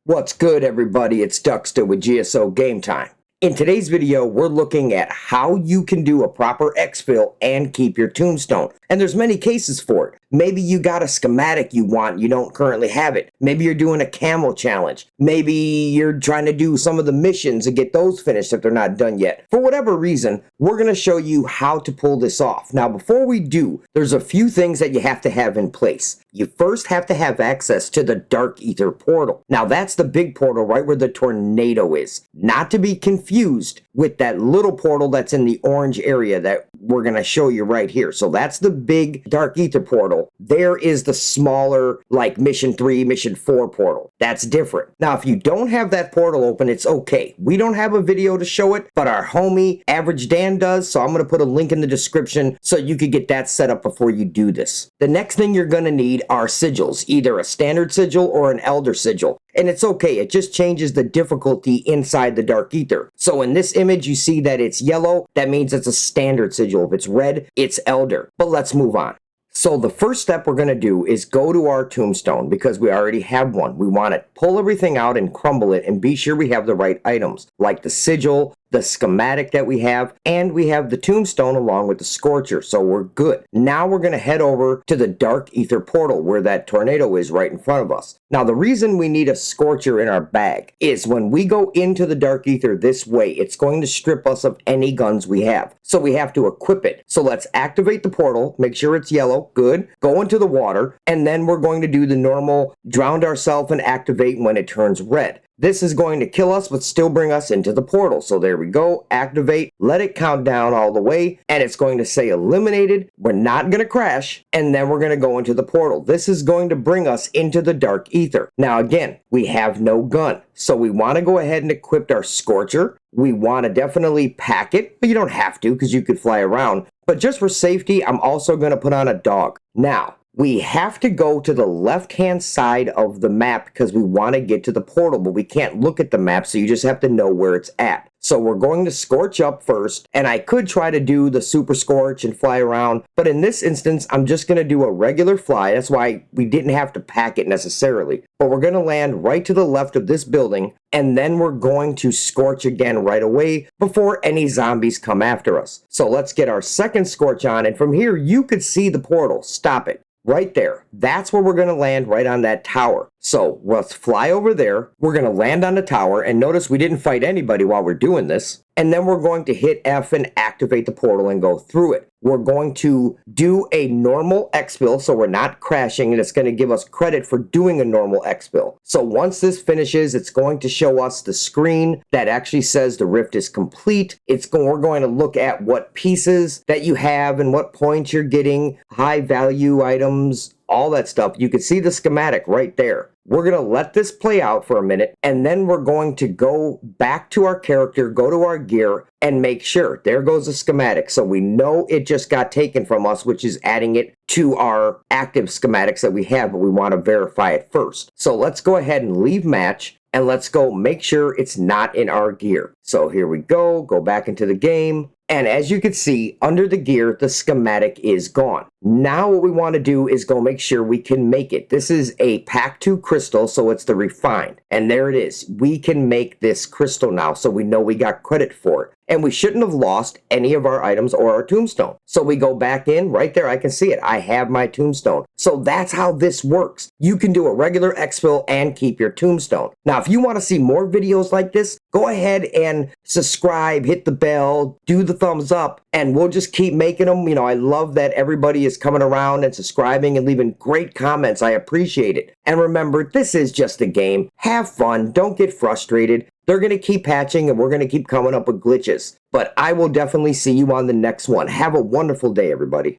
What's good, everybody? It's Duckster with GSO Game Time. In today's video, we're looking at how you can do a proper exfil and keep your tombstone. And there's many cases for it. Maybe you got a schematic you want, you don't currently have it. Maybe you're doing a camo challenge. Maybe you're trying to do some of the missions and get those finished if they're not done yet. For whatever reason, we're going to show you how to pull this off. Now, before we do, there's a few things that you have to have in place. You first have to have access to the Dark Aether portal. Now, that's the big portal right where the tornado is. Not to be confused with that little portal that's in the orange area that we're going to show you right here. So that's the big Dark Aether portal. There is the smaller, like Mission 3, Mission 4 portal. That's different. Now, if you don't have that portal open, it's okay. We don't have a video to show it, but our homie OneAverageDan does, so I'm going to put a link in the description so you could get that set up before you do this. The next thing you're going to need are sigils, either a standard sigil or an elder sigil. And it's okay, it just changes the difficulty inside the Dark Aether. So in this image, you see that it's yellow. That means it's a standard sigil. If it's red, it's elder. But let's move on. So the first step we're going to do is go to our tombstone because we already have one. We want to pull everything out and crumble it and be sure we have the right items, like the sigil, the schematic that we have, and we have the tombstone along with the scorcher, so we're good. Now we're going to head over to the Dark Aether portal where that tornado is right in front of us. Now the reason we need a scorcher in our bag is when we go into the Dark Aether this way, it's going to strip us of any guns we have. So we have to equip it. So let's activate the portal, make sure it's yellow, good, go into the water, and then we're going to do the normal drown ourselves and activate when it turns red. This is going to kill us, but still bring us into the portal. So there we go, activate, let it count down all the way, and it's going to say eliminated. We're not going to crash, and then we're going to go into the portal. This is going to bring us into the Dark Aether. Now again, we have no gun, so we want to go ahead and equip our scorcher. We want to definitely pack it, but you don't have to because you could fly around. But just for safety, I'm also going to put on a dog. Now, we have to go to the left-hand side of the map because we want to get to the portal, but we can't look at the map, so you just have to know where it's at. So we're going to scorch up first, and I could try to do the super scorch and fly around, but in this instance, I'm just going to do a regular fly. That's why we didn't have to pack it necessarily. But we're going to land right to the left of this building, and then we're going to scorch again right away before any zombies come after us. So let's get our second scorch on, and from here, you could see the portal. Stop it. Right there. That's where we're going to land, right on that tower. So let's fly over there. We're going to land on the tower, and notice we didn't fight anybody while we're doing this. And then we're going to hit F and activate the portal and go through it. We're going to do a normal exfil, so we're not crashing, and it's going to give us credit for doing a normal exfil. So once this finishes, it's going to show us the screen that actually says the rift is complete. We're going to look at what pieces that you have and what points you're getting, high value items, all that stuff. You can see the schematic right there. We're going to let this play out for a minute, and then we're going to go back to our character, go to our gear, and make sure. There goes the schematic. So we know it just got taken from us, which is adding it to our active schematics that we have, but we want to verify it first. So let's go ahead and leave match, and let's go make sure it's not in our gear. So here we go back into the game. And as you can see, under the gear, the schematic is gone. Now what we want to do is go make sure we can make it. This is a Pack 2 crystal, so it's the refined. And there it is. We can make this crystal now, so we know we got credit for it. And we shouldn't have lost any of our items or our tombstone. So we go back in, right there, I can see it. I have my tombstone. So that's how this works. You can do a regular exfil and keep your tombstone. Now, if you want to see more videos like this, go ahead and subscribe, hit the bell, do the thumbs up, and we'll just keep making them. You know, I love that everybody is coming around and subscribing and leaving great comments. I appreciate it. And remember, this is just a game. Have fun. Don't get frustrated. They're going to keep patching, and we're going to keep coming up with glitches. But I will definitely see you on the next one. Have a wonderful day, everybody.